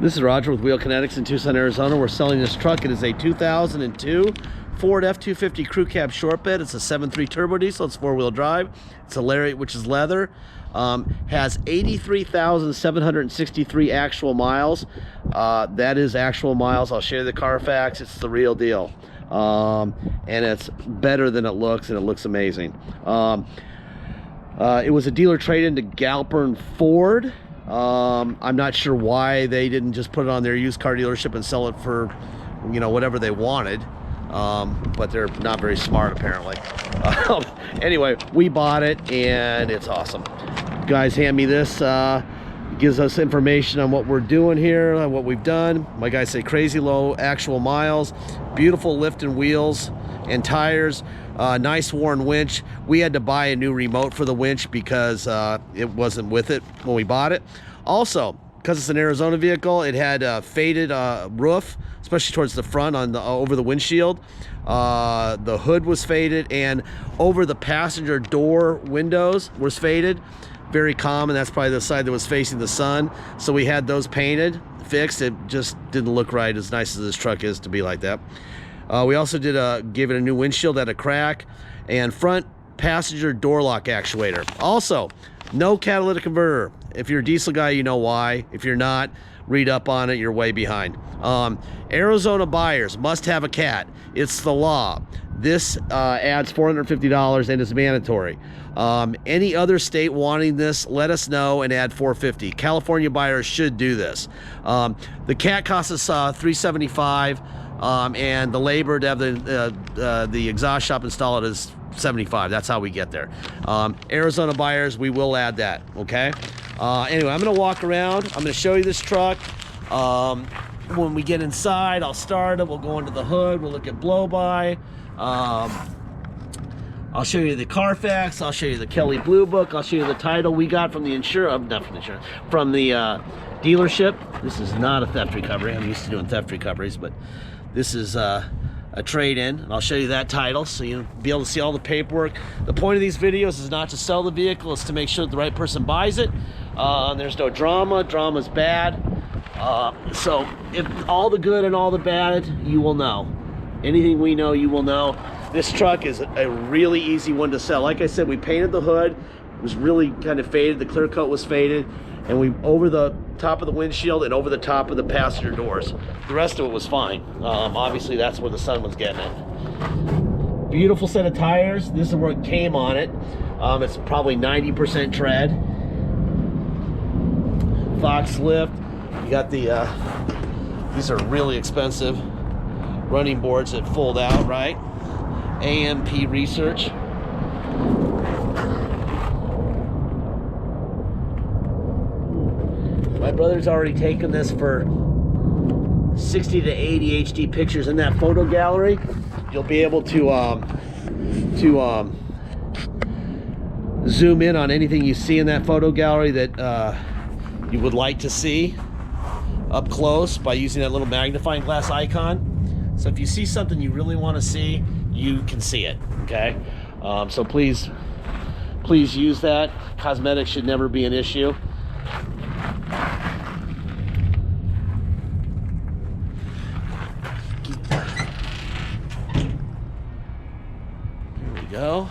This is Roger with Kinetics in Tucson, Arizona. We're selling this truck. It is a 2002 Ford F250 crew cab short bed. It's a 7.3 turbo diesel. It's four-wheel drive. It's a Lariat, which is leather. Has 83,763 actual miles. That is actual miles. I'll show you the Carfax. It's the real deal. And it's better than it looks, and it looks amazing. It was a dealer trade-in to Galpern Ford. I'm not sure why they didn't just put it on their used car dealership and sell it for, you know, whatever they wanted. But they're not very smart, apparently. Anyway, we bought it, and it's awesome. Guys hand me this. Gives us information on what we're doing here, what we've done. My guys say crazy low actual miles, beautiful lift and wheels and tires, nice worn winch. We had to buy a new remote for the winch because it wasn't with it when we bought it. Also, because it's an Arizona vehicle, it had a faded roof, especially towards the front on the over the windshield. The hood was faded, and over the passenger door windows was faded. Very common. That's probably the side that was facing the sun. So we had those painted, fixed. It just didn't look right, as nice as this truck is to be like that. We also did gave it a new windshield, had a crack, and front passenger door lock actuator. Also, no catalytic converter. If you're a diesel guy, you know why. If you're not, read up on it. You're way behind. Arizona buyers must have a cat. It's the law. This adds $450 and is mandatory. Any other state wanting this, let us know and add $450. California buyers should do this. The cat costs us $375, and the labor to have the exhaust shop install it is $75. That's how we get there. Arizona buyers, we will add that. Okay. Anyway, I'm gonna walk around. I'm gonna show you this truck. When we get inside, I'll start it. We'll go into the hood. We'll look at blow by. I'll show you the Carfax. I'll show you the Kelly Blue Book. I'll show you the title we got from the insurance, not from the insurance, from the dealership. This is not a theft recovery. I'm used to doing theft recoveries, but this is a trade-in, and I'll show you that title so you'll be able to see all the paperwork. The point of these videos is not to sell the vehicle, it's to make sure that the right person buys it. There's no drama. Drama's bad. So if all the good and all the bad, you will know. Anything we know, you will know. This truck is a really easy one to sell. Like I said, we painted the hood. It was really kind of faded. The clear coat was faded. And we over the top of the windshield and over the top of the passenger doors. The rest of it was fine. Obviously, that's where the sun was getting it. Beautiful set of tires. This is what came on it. It's probably 90% tread. Fox lift. You got the, these are really expensive running boards that fold out, right? AMP research. My brother's already taken this for 60 to 80 HD pictures in that photo gallery. You'll be able to zoom in on anything you see in that photo gallery that you would like to see up close by using that little magnifying glass icon. So if you see something you really want to see, you can see it. Okay, so please use that. Cosmetics should never be an issue. Here we go.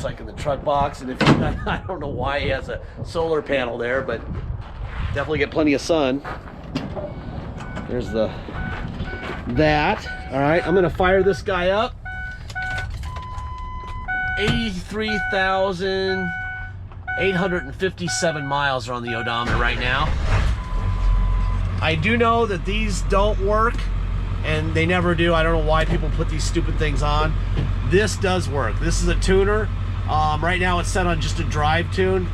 Like in the truck box, and if you, I don't know why he has a solar panel there, but definitely get plenty of sun. There's that. All right, I'm gonna fire this guy up. 83,857 miles are on the odometer right now. I do know that these don't work, and they never do. I don't know why people put these stupid things on. This does work. This is a tuner. Right now it's set on just a drive tune.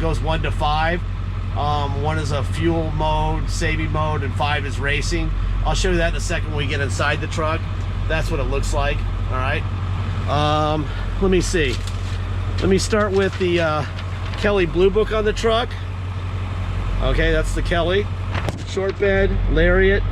Goes 1 to 5. 1 is a fuel mode, saving mode, and 5 is racing. I'll show you that in a second when we get inside the truck. That's what it looks like. All right. Let me see. Let me start with the Kelly Blue Book on the truck. Okay, that's the Kelly. Short bed, Lariat,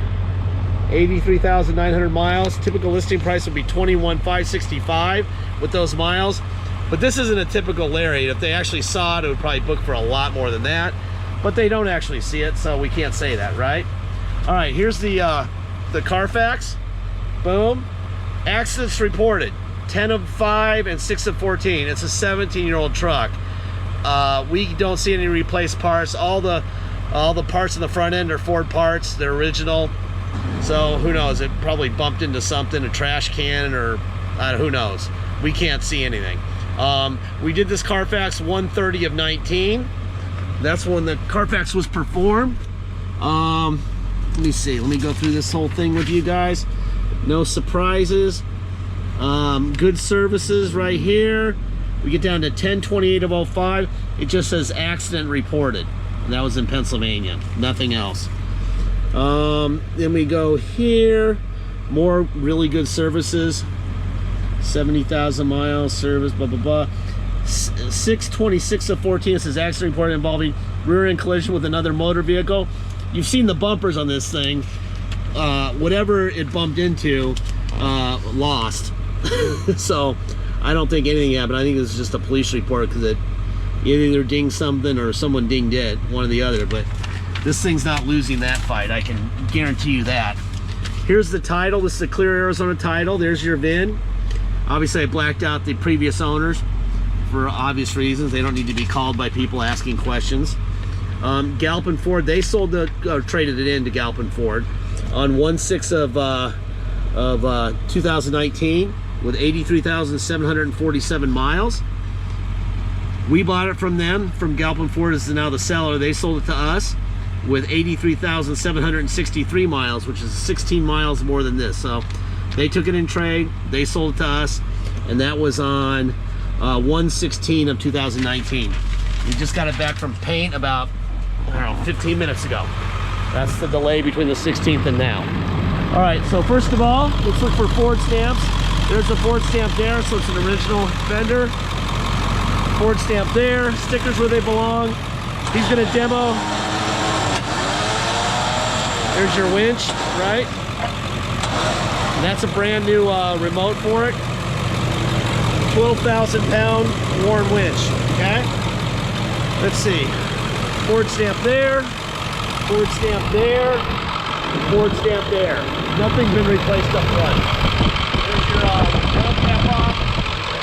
83,900 miles. Typical listing price would be $21,565 with those miles. But this isn't a typical Lariat. If they actually saw it, it would probably book for a lot more than that. But they don't actually see it, so we can't say that, right? All right, here's the Carfax. Boom. Accidents reported, 10 of 5 and 6 of 14. It's a 17-year-old truck. We don't see any replaced parts. All the parts in the front end are Ford parts. They're original. So who knows? It probably bumped into something, a trash can, or who knows? We can't see anything. We did this Carfax 1/30 of 19. That's when the Carfax was performed. Let me see. Let me go through this whole thing with you guys. No surprises. Good services right here. We get down to 10/28 of 05. It just says accident reported. And that was in Pennsylvania. Nothing else. Then we go here. More really good services. 70,000 miles service, blah, blah, blah. 6/26 of 14, it says accident reported involving rear end collision with another motor vehicle. You've seen the bumpers on this thing. Whatever it bumped into, lost. So I don't think anything happened. I think this is just a police report because it either dinged something or someone dinged it, one or the other. But this thing's not losing that fight. I can guarantee you that. Here's the title. This is a clear Arizona title. There's your VIN. Obviously, I blacked out the previous owners for obvious reasons. They don't need to be called by people asking questions. Galpin Ford, they sold traded it in to Galpin Ford on 1/6 of 2019 with 83,747 miles. We bought it from them. From Galpin Ford is now the seller. They sold it to us with 83,763 miles, which is 16 miles more than this. So they took it in trade, they sold it to us, and that was on 1/16 of 2019. We just got it back from paint about, I don't know, 15 minutes ago. That's the delay between the 16th and now. All right, so first of all, let's look for Ford stamps. There's a Ford stamp there, so it's an original vendor. Ford stamp there, stickers where they belong. He's gonna demo. There's your winch, right? And that's a brand new remote for it. 12,000 pound Warren winch, okay? Let's see. Ford stamp there, Ford stamp there, Ford stamp there. Nothing's been replaced up front. There's your tail cap off.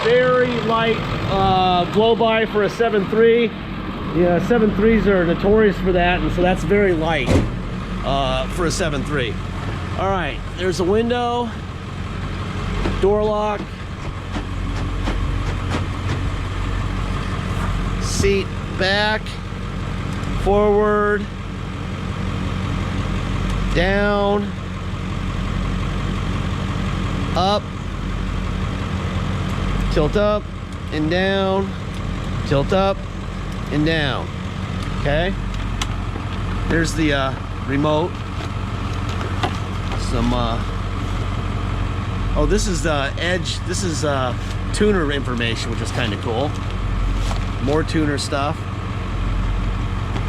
Very light blow-by for a 7.3. Yeah, 7.3s are notorious for that, and so that's very light for a 7.3. All right, there's a window, door lock, seat back, forward, down, up, tilt up and down, tilt up and down. Okay, there's the remote. Some oh, this is the edge. This is tuner information, which is kind of cool. More tuner stuff.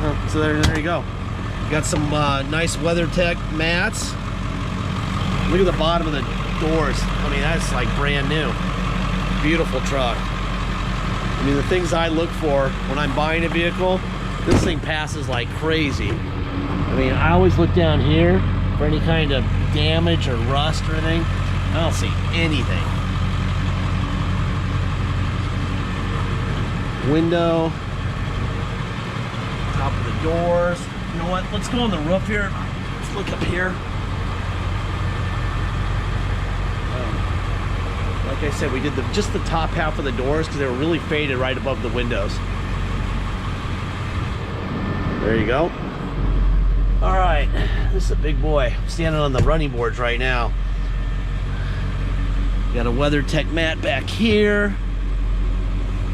Oh, so there you go. Got some nice WeatherTech mats. Look at the bottom of the doors. I mean, that's like brand new. Beautiful truck. I mean, the things I look for when I'm buying a vehicle, this thing passes like crazy. I mean, I always look down here for any kind of damage or rust or anything. I don't see anything. Window, top of the doors. You know what? Let's go on the roof here. Let's look up here. Like I said, we did just the top half of the doors because they were really faded right above the windows. There you go. All right, this is a big boy. I'm standing on the running boards right now. Got a WeatherTech mat back here.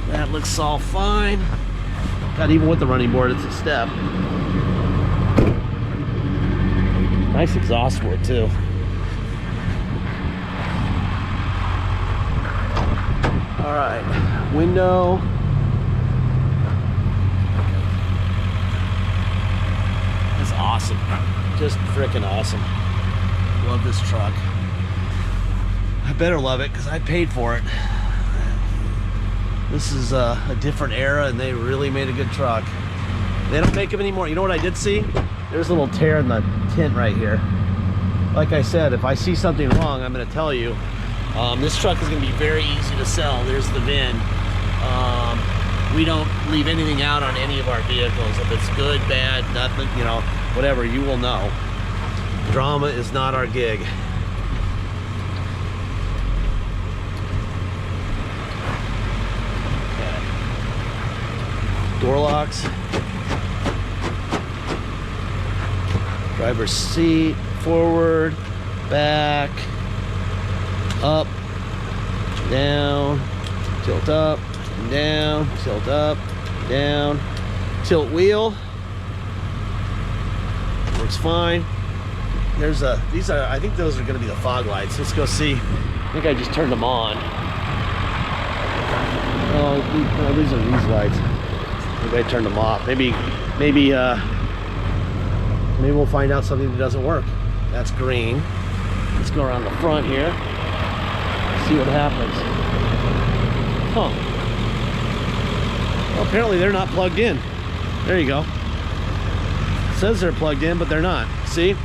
That looks all fine. God, even with the running board, it's a step. Nice exhaust for it too. All right, window. That's awesome. Just freaking awesome. Love this truck. I better love it because I paid for it. This is a different era, and they really made a good truck. They don't make them anymore. You know what I did see? There's a little tear in the tint right here. Like I said, if I see something wrong, I'm going to tell you. This truck is going to be very easy to sell. There's the VIN. We don't leave anything out on any of our vehicles. If it's good, bad, nothing, you know, whatever, you will know. Drama is not our gig. Door locks, driver's seat, forward, back, up, down, tilt up, down, tilt up, down, tilt wheel, works fine. There's these are, I think those are going to be the fog lights. Let's go see. I think I just turned them on. Oh, these are these lights. Maybe I turned them off. Maybe we'll find out something that doesn't work. That's green. Let's go around the front here. See what happens. Huh. Well, apparently they're not plugged in. There you go. It says they're plugged in, but they're not. See?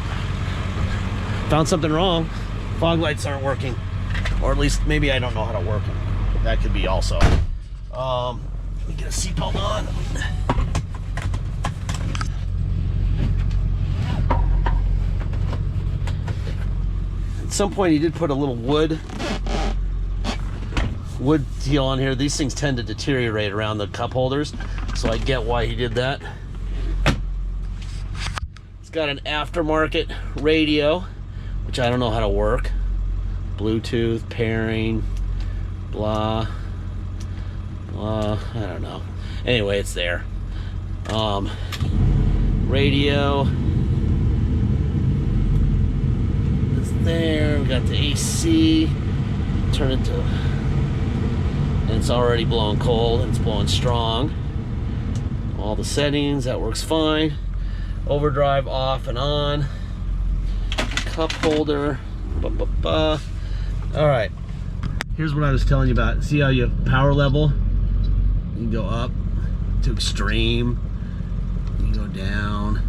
Found something wrong. Fog lights aren't working. Or at least maybe I don't know how to work them. That could be also. Let me get a seatbelt on. At some point he did put a little wood deal on here. These things tend to deteriorate around the cup holders, so I get why he did that. It's got an aftermarket radio, which I don't know how to work. Bluetooth, pairing, blah. I don't know. Anyway, it's there. Radio. It's there. We got the AC. Turn it to. And it's already blowing cold, and it's blowing strong. All the settings, that works fine. Overdrive off and on. Cup holder. All right. Here's what I was telling you about. See how you power level? You can go up to extreme, you can go down.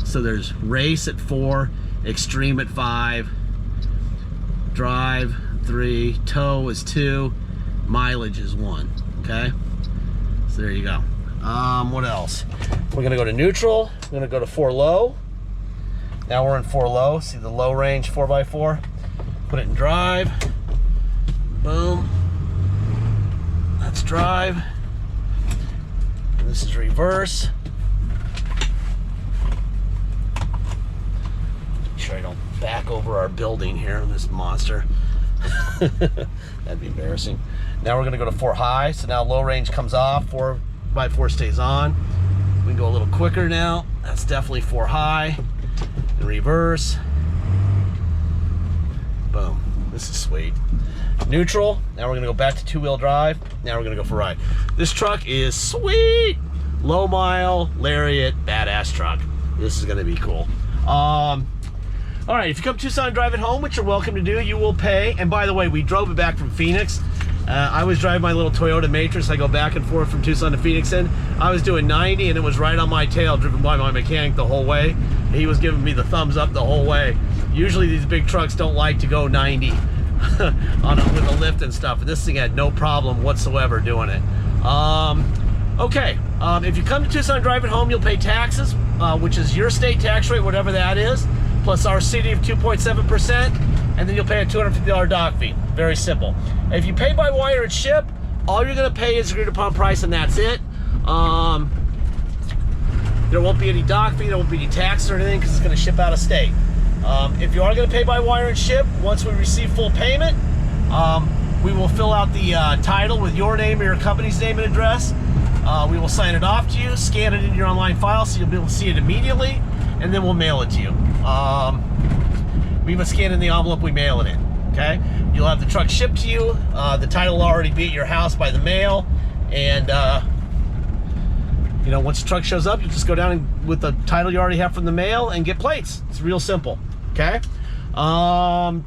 So there's race at 4, extreme at 5, drive 3, tow is 2, mileage is 1. Okay, so there you go. What else? We're gonna go to neutral. We're gonna go to 4 low. Now we're in 4 low. See the low range 4x4. Put it in drive. Boom. That's drive. And this is reverse. Make sure I don't back over our building here, this monster. That'd be embarrassing. Now we're gonna go to 4 high. So now low range comes off, 4x4 stays on. We can go a little quicker now. That's definitely 4 high. And reverse. Boom. This is sweet. Neutral. Now we're gonna go back to 2-wheel drive. Now we're gonna go for a ride. This truck is sweet. Low mile, Lariat, badass truck. This is gonna be cool. All right, if you come to Tucson and drive it home, which you're welcome to do, you will pay. And by the way, we drove it back from Phoenix. I was driving my little Toyota Matrix. I go back and forth from Tucson to Phoenix, and I was doing 90, and it was right on my tail, driven by my mechanic the whole way. He was giving me the thumbs up the whole way. Usually these big trucks don't like to go 90 with a lift and stuff, and this thing had no problem whatsoever doing it. Okay, if you come to Tucson and drive it home, you'll pay taxes, which is your state tax rate, whatever that is, plus our city of 2.7%, and then you'll pay a $250 dock fee. Very simple. If you pay by wire and ship, all you're going to pay is agreed upon price, and that's it. There won't be any dock fee, there won't be any tax or anything, because it's going to ship out of state. If you are going to pay by wire and ship, once we receive full payment, we will fill out the title with your name or your company's name and address. We will sign it off to you, scan it in your online file so you'll be able to see it immediately, and then we'll mail it to you. We even scan in the envelope, we mail it in. Okay? You'll have the truck shipped to you. The title will already be at your house by the mail, and you know, once the truck shows up, you just go down with the title you already have from the mail and get plates. It's real simple. Okay? okay?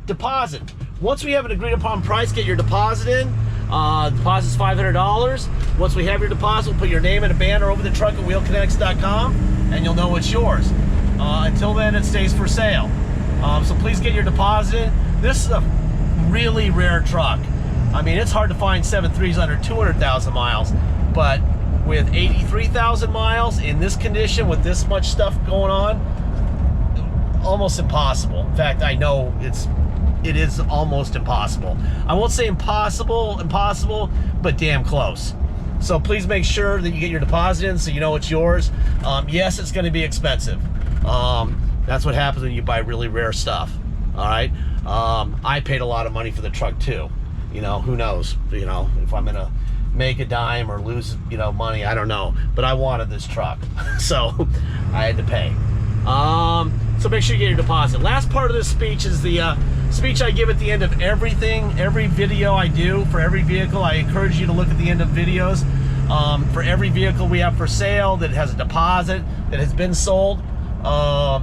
Deposit. Once we have an agreed upon price, get your deposit in. Deposit's $500. Once we have your deposit, we'll put your name and a banner over the truck at wheelkinetics.com, and you'll know it's yours. Until then, it stays for sale. So please get your deposit in. This is a really rare truck. I mean, it's hard to find 7.3s under 200,000 miles, but with 83,000 miles in this condition, with this much stuff going on, almost impossible. In fact, I know it is almost impossible. I won't say impossible, but damn close. So please make sure that you get your deposit in so you know it's yours. Yes, it's going to be expensive. That's what happens when you buy really rare stuff. All right. I paid a lot of money for the truck too. You know, who knows? You know, if I'm gonna make a dime or lose, you know, money, I don't know. But I wanted this truck, so I had to pay. So make sure you get your deposit. Last part of this speech is the speech I give at the end of everything, every video I do for every vehicle. I encourage you to look at the end of videos. For every vehicle we have for sale that has a deposit, that has been sold, last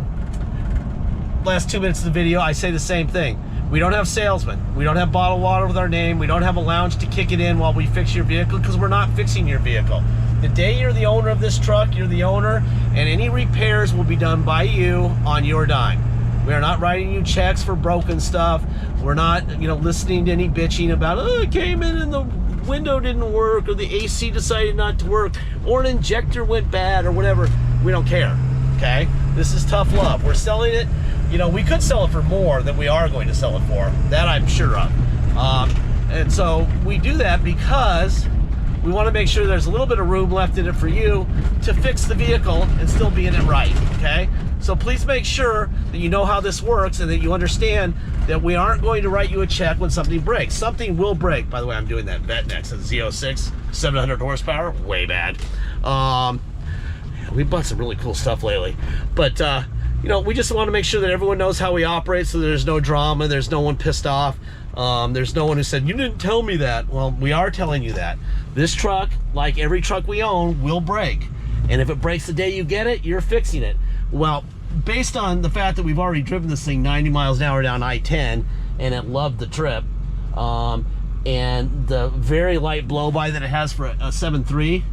2 minutes of the video, I say the same thing. We don't have salesmen. We don't have bottled water with our name. We don't have a lounge to kick it in while we fix your vehicle, because we're not fixing your vehicle. The day you're the owner of this truck, you're the owner, and any repairs will be done by you on your dime. We are not writing you checks for broken stuff. We're not, you know, listening to any bitching about, oh, it came in and the window didn't work, or the AC decided not to work, or an injector went bad, or whatever. We don't care, okay? This is tough love. We're selling it. You know, we could sell it for more than we are going to sell it for. That I'm sure of. And so we do that because we want to make sure there's a little bit of room left in it for you to fix the vehicle and still be in it right, okay? So please make sure that you know how this works and that you understand that we aren't going to write you a check when something breaks. Something will break. By the way, I'm doing that vet next. It's Z06, 700 horsepower, way bad. We bought some really cool stuff lately. But, you know, we just want to make sure that everyone knows how we operate so there's no drama, there's no one pissed off. There's no one who said, you didn't tell me that. Well, we are telling you that. This truck, like every truck we own, will break. And if it breaks the day you get it, you're fixing it. Well, based on the fact that we've already driven this thing 90 miles an hour down I-10 and it loved the trip, and the very light blow-by that it has for a 7.3,